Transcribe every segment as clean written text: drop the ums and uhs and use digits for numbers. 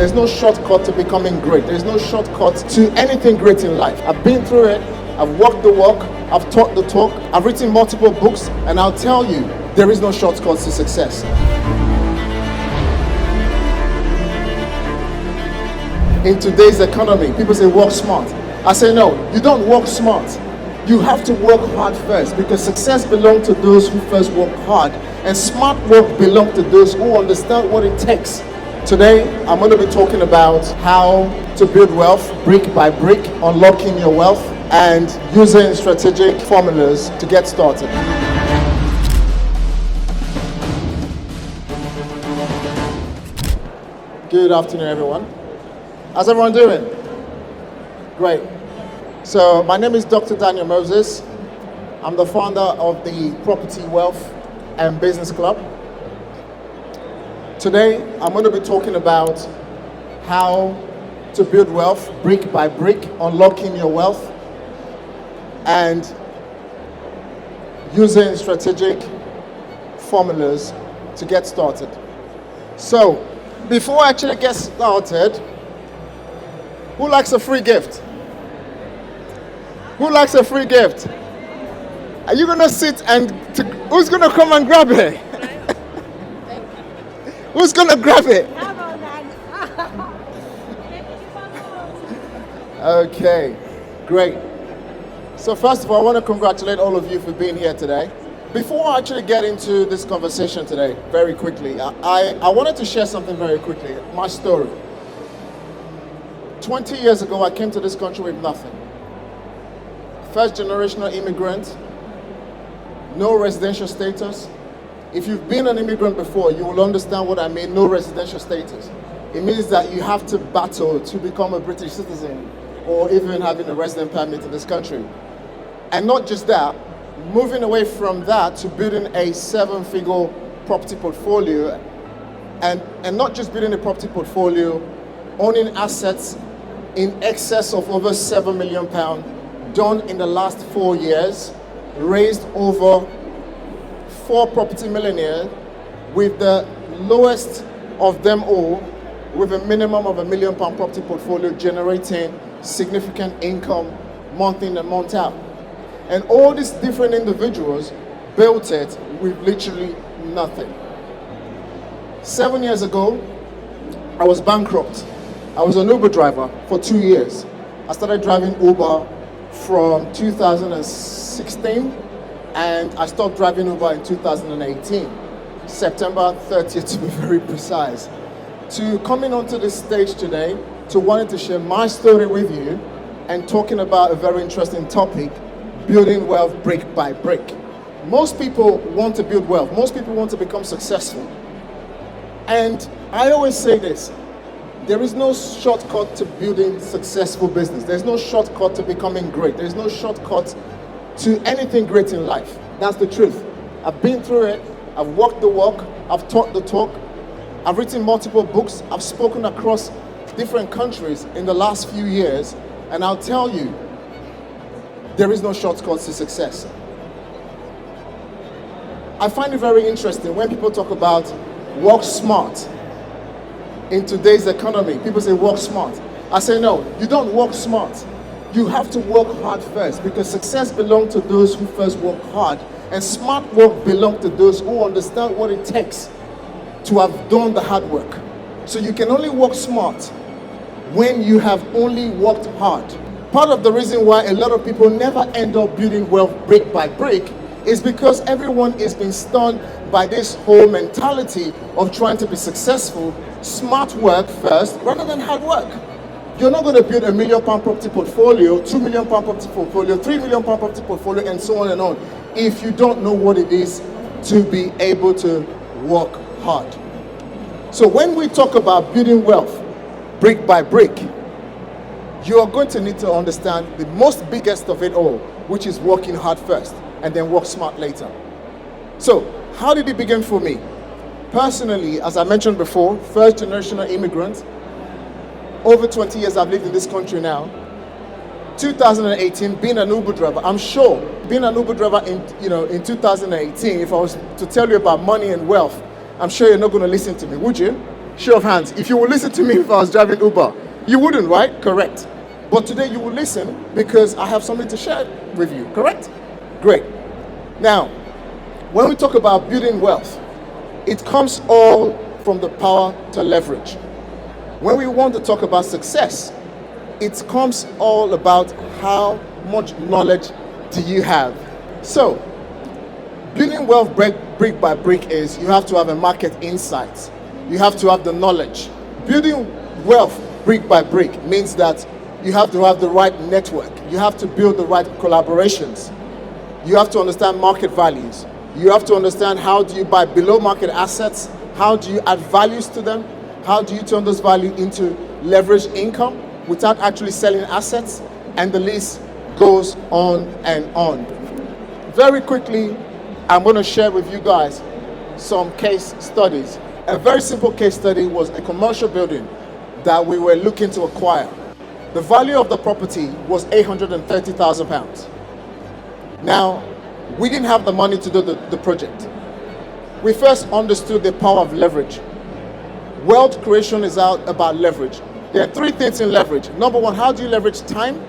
There's no shortcut to becoming great. There's no shortcut to anything great in life. I've been through it. I've walked the walk. I've taught the talk. I've written multiple books. And I'll tell you, there is no shortcut to success. In today's economy, people say work smart. I say no, you don't work smart. You have to work hard first, because success belongs to those who first work hard, and smart work belongs to those who understand what it takes. Today, I'm going to be talking about how to build wealth brick by brick, unlocking your wealth, and using strategic formulas to get started. Good afternoon, everyone. How's everyone doing? Great. So my name is Dr. Daniel Moses. I'm the founder of the Property, Wealth and Business Club. Today, I'm going to be talking about how to build wealth brick by brick, unlocking your wealth, and using strategic formulas to get started. So, before I actually get started, who likes a free gift? Who likes a free gift? Are you going to sit and who's going to come and grab it? Who's going to grab it? Okay, great. So first of all, I want to congratulate all of you for being here today. Before I actually get into this conversation today, very quickly, I wanted to share something very quickly, my story. 20 years ago, I came to this country with nothing. First generational immigrant, no residential status. If you've been an immigrant before, you will understand what I mean, no residential status. It means that you have to battle to become a British citizen or even having a resident permit in this country. And not just that, moving away from that to building a 7-figure property portfolio, and not just building a property portfolio, owning assets in excess of over £7 million, done in the last 4 years, raised over 4 property millionaires, with the lowest of them all, with a minimum of £1 million property portfolio, generating significant income month in and month out. And all these different individuals built it with literally nothing. 7 years ago, I was bankrupt. I was an Uber driver for 2 years. I started driving Uber from 2016, and I stopped driving Uber in 2018, September 30th to be very precise. To coming onto this stage today, to wanting to share my story with you and talking about a very interesting topic, building wealth brick by brick. Most people want to build wealth. Most people want to become successful. And I always say this, there is no shortcut to building successful business. There's no shortcut to becoming great. There's no shortcut to anything great in life. That's the truth. I've been through it. I've walked the walk. I've taught the talk. I've written multiple books. I've spoken across different countries in the last few years. And I'll tell you, there is no shortcut to success. I find it very interesting when people talk about work smart. In today's economy, people say work smart. I say no, you don't work smart. You have to work hard first, because success belongs to those who first work hard, and smart work belongs to those who understand what it takes to have done the hard work. So you can only work smart when you have only worked hard. Part of the reason why a lot of people never end up building wealth brick by brick is because everyone is being stunned by this whole mentality of trying to be successful. Smart work first rather than hard work. You're not going to build £1 million property portfolio, £2 million property portfolio, £3 million property portfolio, and so on and on, if you don't know what it is to be able to work hard. So when we talk about building wealth brick by brick, you are going to need to understand the most biggest of it all, which is working hard first and then work smart later. So how did it begin for me? Personally, as I mentioned before, first generational immigrant. Over 20 years I've lived in this country now. 2018, being an Uber driver, I'm sure being an Uber driver in 2018, if I was to tell you about money and wealth, I'm sure you're not going to listen to me, would you? Show of hands. If you would listen to me if I was driving Uber, you wouldn't, right? Correct. But today you will listen because I have something to share with you, correct? Great. Now, when we talk about building wealth, it comes all from the power to leverage. When we want to talk about success, it comes all about how much knowledge do you have. So, building wealth brick by brick is you have to have a market insight. You have to have the knowledge. Building wealth brick by brick means that you have to have the right network. You have to build the right collaborations. You have to understand market values. You have to understand how do you buy below market assets? How do you add values to them? How do you turn those values into leveraged income without actually selling assets? And the list goes on and on. Very quickly, I'm going to share with you guys some case studies. A very simple case study was a commercial building that we were looking to acquire. The value of the property was £830,000. Now, we didn't have the money to do the project. We first understood the power of leverage. Wealth creation is out about leverage. There are three things in leverage. Number one, how do you leverage time?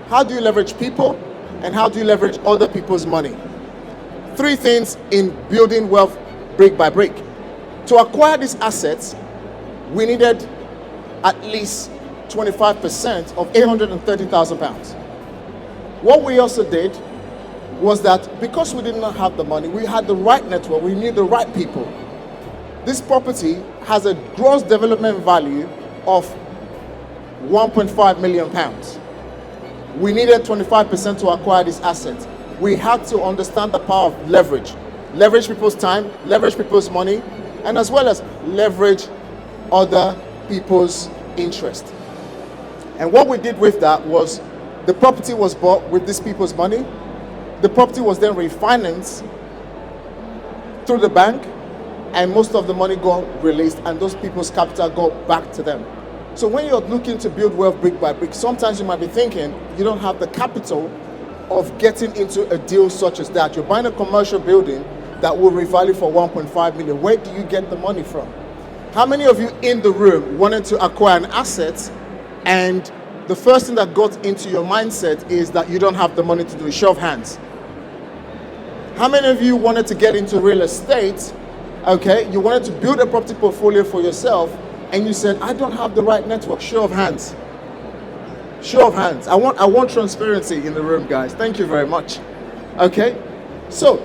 How do you leverage people? And how do you leverage other people's money? Three things in building wealth brick by brick. To acquire these assets, we needed at least 25% of £830,000. What we also did was that because we did not have the money, we had the right network, we knew the right people. This property has a gross development value of £1.5 million. We needed 25% to acquire this asset. We had to understand the power of leverage. Leverage people's time, leverage people's money, and as well as leverage other people's interest. And what we did with that was the property was bought with these people's money. The property was then refinanced through the bank, and most of the money got released and those people's capital got back to them. So when you're looking to build wealth brick by brick, sometimes you might be thinking you don't have the capital of getting into a deal such as that. You're buying a commercial building that will revalue for 1.5 million. Where do you get the money from? How many of you in the room wanted to acquire an asset and the first thing that got into your mindset is that you don't have the money to do it? Show of hands. How many of you wanted to get into real estate? Okay, you wanted to build a property portfolio for yourself and you said, I don't have the right network. Show of hands. Show of hands. I want transparency in the room, guys. Thank you very much. Okay, so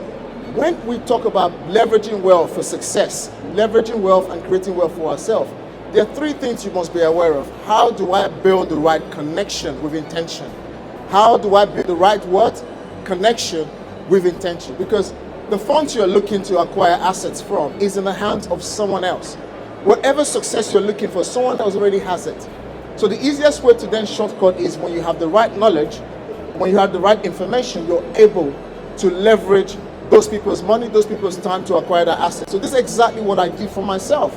when we talk about leveraging wealth for success, leveraging wealth and creating wealth for ourselves, there are three things you must be aware of. How do I build the right connection with intention? How do I build the right what? Connection with intention. Because the funds you're looking to acquire assets from is in the hands of someone else. Whatever success you're looking for, someone else already has it. So the easiest way to then shortcut is when you have the right knowledge, when you have the right information, you're able to leverage those people's money, those people's time to acquire that asset. So this is exactly what I did for myself,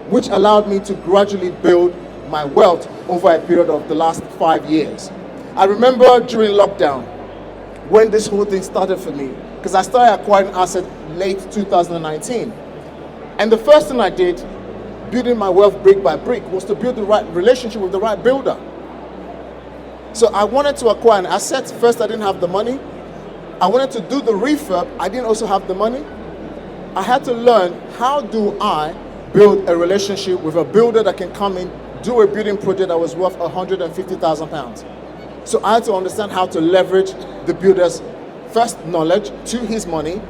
which allowed me to gradually build my wealth over a period of the last 5 years. I remember during lockdown, when this whole thing started for me, because I started acquiring assets late 2019. And the first thing I did, building my wealth brick by brick, was to build the right relationship with the right builder. So I wanted to acquire an asset. First, I didn't have the money. I wanted to do the refurb. I didn't also have the money. I had to learn, how do I build a relationship with a builder that can come in, do a building project that was worth £150,000. So I had to understand how to leverage the builder's first knowledge to his money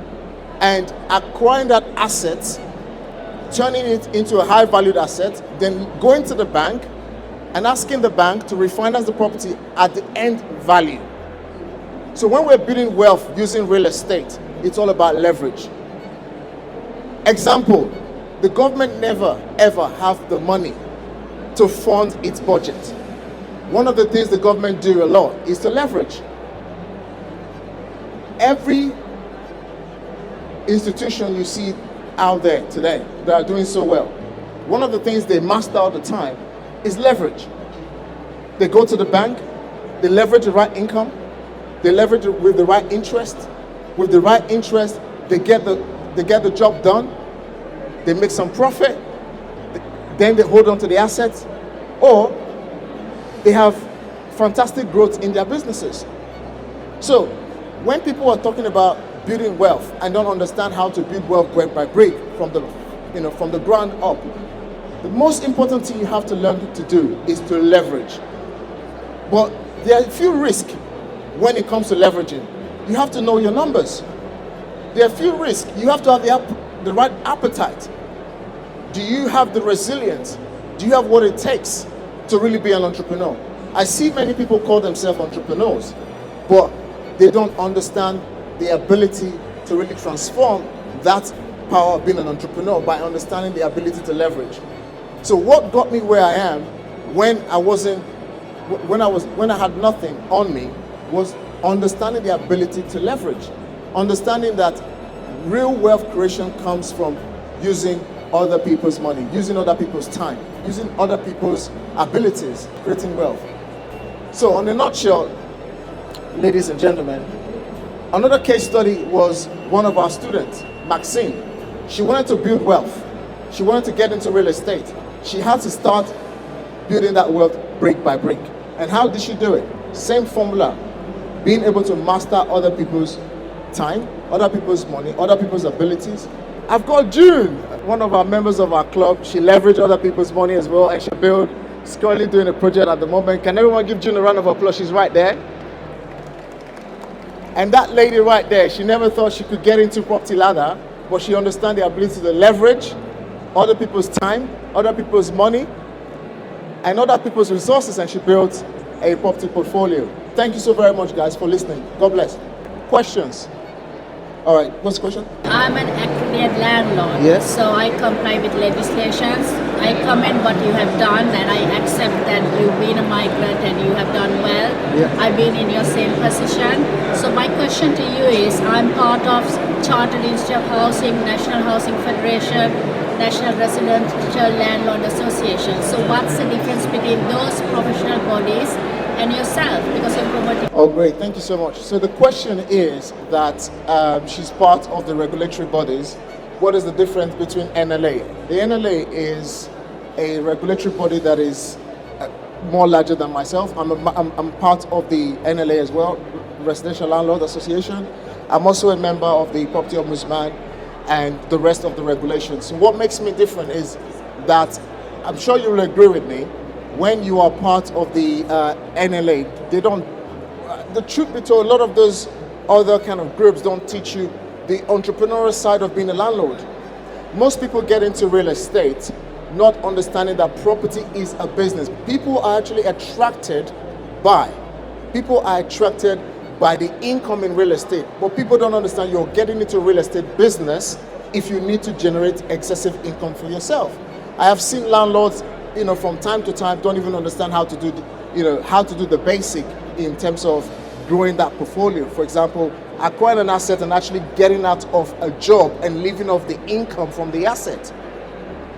and acquiring that asset, turning it into a high valued asset, then going to the bank and asking the bank to refinance the property at the end value. So when we're building wealth using real estate, it's all about leverage. Example, the government never ever have the money to fund its budget. One of the things the government do a lot is to leverage. Every institution you see out there today that are doing so well, one of the things they master all the time is leverage. They go to the bank, they leverage the right income, they leverage it with the right interest. With the right interest, they get the job done, they make some profit, then they hold on to the assets, or they have fantastic growth in their businesses. So when people are talking about building wealth and don't understand how to build wealth brick by brick from the ground up, the most important thing you have to learn to do is to leverage. But there are a few risks when it comes to leveraging. You have to know your numbers. There are a few risks. You have to have the right appetite. Do you have the resilience? Do you have what it takes to really be an entrepreneur? I see many people call themselves entrepreneurs, but they don't understand the ability to really transform that power of being an entrepreneur by understanding the ability to leverage. So what got me where I am when I had nothing on me was understanding the ability to leverage, understanding that real wealth creation comes from using other people's money, using other people's time, using other people's abilities, creating wealth. So in a nutshell, ladies and gentlemen, another case study was one of our students, Maxine. She wanted to build wealth. She wanted to get into real estate. She had to start building that wealth brick by brick. And how did she do it? Same formula, being able to master other people's time, other people's money, other people's abilities. I've got June, one of our members of our club. She leveraged other people's money as well, and she's currently doing a project at the moment. Can everyone give June a round of applause? She's right there. And that lady right there, she never thought she could get into property ladder, but she understands the ability to leverage other people's time, other people's money, and other people's resources, and she built a property portfolio. Thank you so very much, guys, for listening. God bless. Questions? All right, what's the question? I'm an accredited landlord, yes. So I comply with legislations. I commend what you have done, and I accept that you've been a migrant and you have done well. Yeah. I've been in your same position. So my question to you is, I'm part of Chartered Institute of Housing, National Housing Federation, National Residential Landlord Association. So what's the difference between those professional bodies and yourself, because you're promoting? Oh, great. Thank you so much. So the question is that she's part of the regulatory bodies. What is the difference between NLA? The NLA is a regulatory body that is more larger than myself. I'm part of the NLA as well, Residential Landlord Association. I'm also a member of the Property Ombudsman and the rest of the regulations. So what makes me different is that, I'm sure you'll agree with me, when you are part of the NLA, the truth be told, a lot of those other kind of groups don't teach you the entrepreneurial side of being a landlord. Most people get into real estate not understanding that property is a business. People are actually attracted by the income in real estate, but people don't understand you're getting into real estate business if you need to generate excessive income for yourself. I have seen landlords, from time to time, don't even understand how to do the basic in terms of growing that portfolio. For example, acquiring an asset and actually getting out of a job and living off the income from the asset.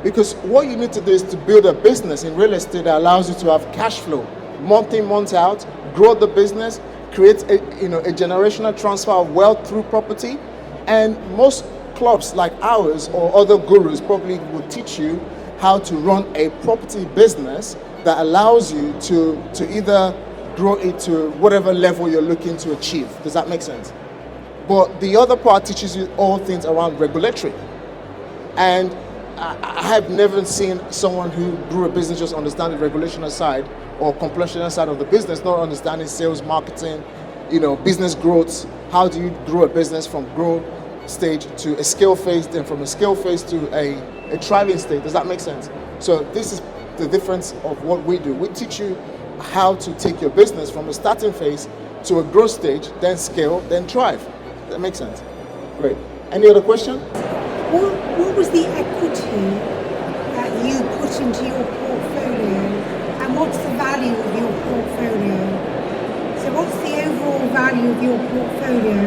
Because what you need to do is to build a business in real estate that allows you to have cash flow, month in, month out, grow the business, create a generational transfer of wealth through property. And most clubs like ours or other gurus probably will teach you how to run a property business that allows you to either grow it to whatever level you're looking to achieve. Does that make sense? But the other part teaches you all things around regulatory. And I have never seen someone who grew a business just understand the regulational side or completion side of the business, not understanding sales, marketing, business growth. How do you grow a business from growth stage to a scale phase, then from a scale phase to a thriving state? Does that make sense? So this is the difference of what we do. We teach you how to take your business from a starting phase to a growth stage, then scale, then thrive. That makes sense? Great. Any other question? What was the equity that you put into your portfolio, and what's the value of your portfolio? So what's the overall value of your portfolio,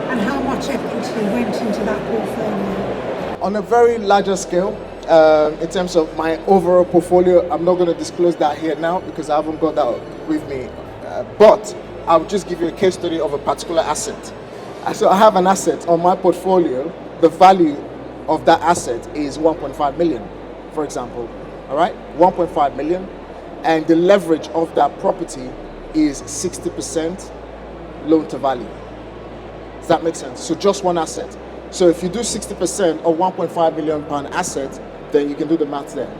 and how much equity went into that portfolio? On a very larger scale, in terms of my overall portfolio, I'm not going to disclose that here now because I haven't got that with me. But I'll just give you a case study of a particular asset. So I have an asset on my portfolio. The value of that asset is 1.5 million, for example. all right, 1.5 million, and the leverage of that property is 60% loan to value. Does that make sense? So just one asset. So if you do 60% of 1.5 million pound asset, then you can do the math there.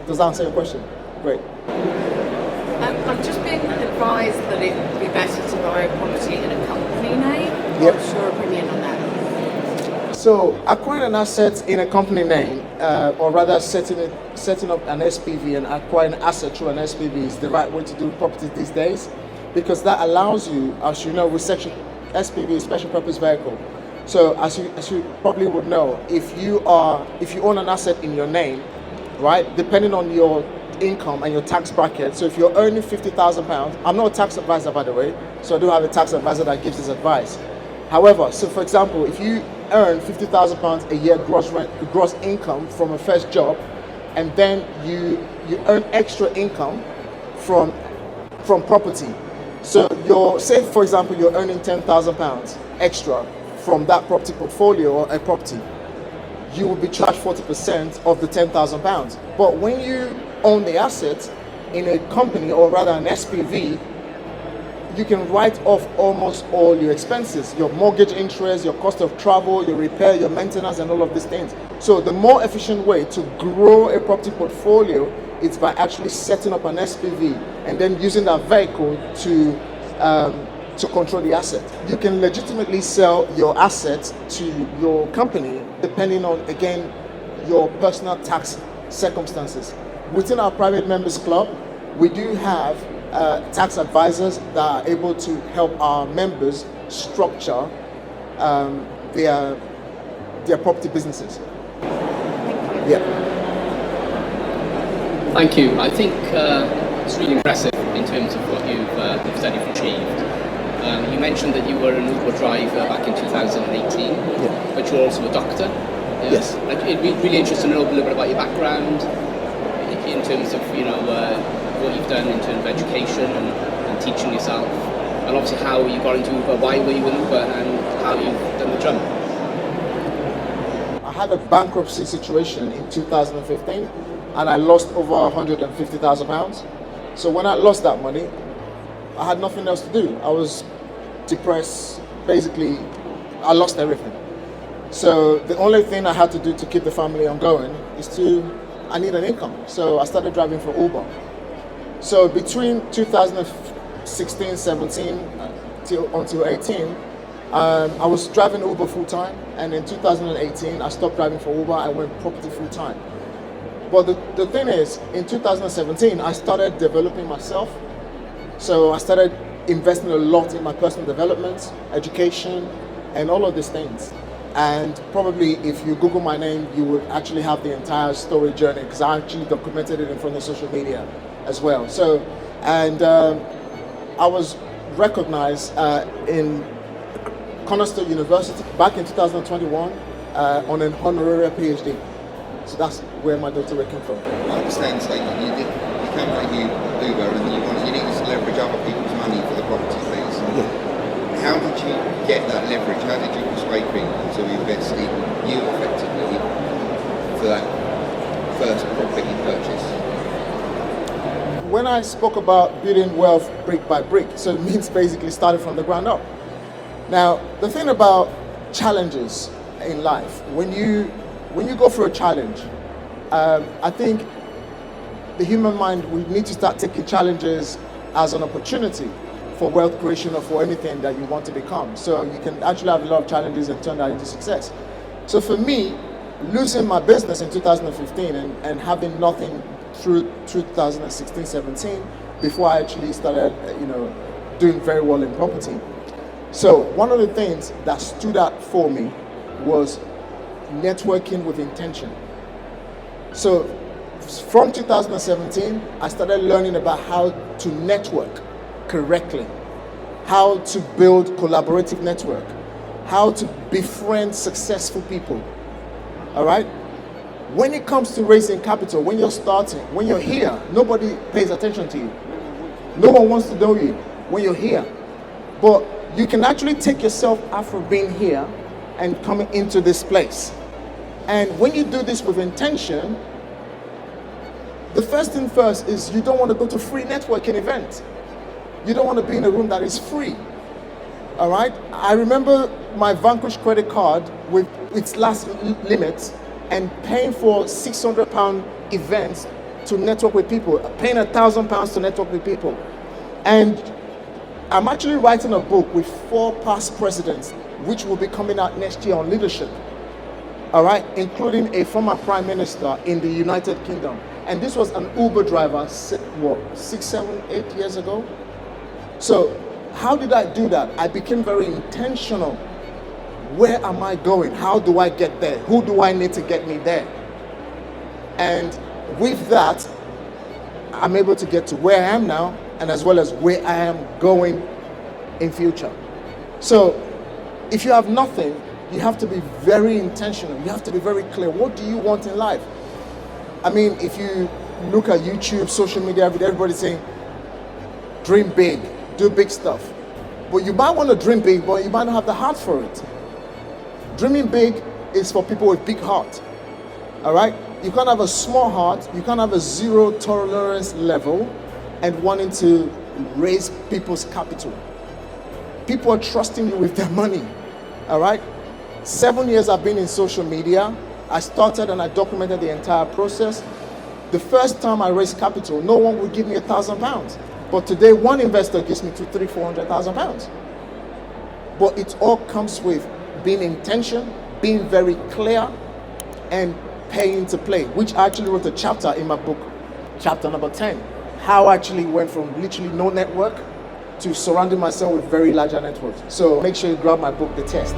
Does that answer your question? Great. I've just been advised that it would be better to buy a property in a company name. Yep. What's your opinion on that? So acquiring an asset in a company name, or rather setting up an SPV and acquiring an asset through an SPV is the right way to do property these days, because that allows you, as you know, with SPV, special purpose vehicle. So as you probably would know, if you own an asset in your name, right, depending on your income and your tax bracket. So if you're earning £50,000, I'm not a tax advisor, by the way, so I do have a tax advisor that gives this advice. However, so for example, if you earn £50,000 a year gross income from a first job, and then you earn extra income from property. So say for example you're earning £10,000 extra from that property portfolio or a property, you will be charged 40% of the £10,000. But when you own the asset in a company, or rather an SPV, you can write off almost all your expenses, your mortgage interest, your cost of travel, your repair, your maintenance, and all of these things. So the more efficient way to grow a property portfolio is by actually setting up an SPV and then using that vehicle to control the asset. You can legitimately sell your asset to your company depending on, again, your personal tax circumstances. Within our private members club, we do have tax advisors that are able to help our members structure their property businesses. Yeah. Thank you. I think it's really impressive in terms of what you've said you've achieved. You mentioned that you were an Uber driver back in 2018, yeah. But you're also a doctor. Yeah? Yes. It'd be really interesting to know a little bit about your background in terms of what you've done in terms of education and teaching yourself, and obviously how you got into Uber, why were you in Uber, and how you've done the jump. I had a bankruptcy situation in 2015, and I lost over £150,000. So when I lost that money, I had nothing else to do. I was depressed. Basically, I lost everything. So the only thing I had to do to keep the family ongoing is I need an income. So I started driving for Uber. So between 2016, 17 until 18, I was driving Uber full time, and in 2018 I stopped driving for Uber. I went property full time. But the thing is, in 2017 I started developing myself. So I started investing a lot in my personal development, education, and all of these things. And probably if you Google my name, you would actually have the entire story journey, because I actually documented it in front of social media as well. So, and I was recognized in Cornerstone University back in 2021 on an honorary PhD. So that's where my doctorate came from. I understand, so you come like Uber and you need to leverage other people's money for the property fees. Yeah. How did you get that leverage? How did you persuade people to invest in you effectively for that first property purchase? When I spoke about building wealth brick by brick, so it means basically starting from the ground up. Now, the thing about challenges in life, when you go through a challenge, I think the human mind, we need to start taking challenges as an opportunity for wealth creation or for anything that you want to become. So you can actually have a lot of challenges and turn that into success. So for me, losing my business in 2015 and having nothing through 2016, 17, before I actually started, doing very well in property. So one of the things that stood out for me was networking with intention. So from 2017, I started learning about how to network correctly, how to build collaborative network, how to befriend successful people. All right? When it comes to raising capital, when you're starting, when you're here, nobody pays attention to you. No one wants to know you when you're here. But you can actually take yourself out from being here and coming into this place. And when you do this with intention, The first thing first is you don't want to go to free networking events. You don't want to be in a room that is free. All right? I remember my Vanquish credit card with its last limit and paying for £600 events to network with people, paying £1,000 to network with people. And I'm actually writing a book with 4 past presidents, which will be coming out next year on leadership. All right? Including a former prime minister in the United Kingdom. And this was an Uber driver, 6, 7, 8 years ago? So, how did I do that? I became very intentional. Where am I going? How do I get there? Who do I need to get me there? And with that, I'm able to get to where I am now, and as well as where I am going in future. So, if you have nothing, you have to be very intentional. You have to be very clear. What do you want in life? I mean, if you look at YouTube, social media, everybody's saying, dream big, do big stuff. But you might want to dream big, but you might not have the heart for it. Dreaming big is for people with big heart. All right? You can't have a small heart, you can't have a zero tolerance level and wanting to raise people's capital. People are trusting you with their money. All right? 7 years I've been in social media. I started and I documented the entire process. The first time I raised capital, no one would give me £1,000. But today, one investor gives me £300,000-400,000. But it all comes with being intention, being very clear, and paying to play, which I actually wrote a chapter in my book, chapter number 10. How I actually went from literally no network to surrounding myself with very larger networks. So make sure you grab my book, The Test.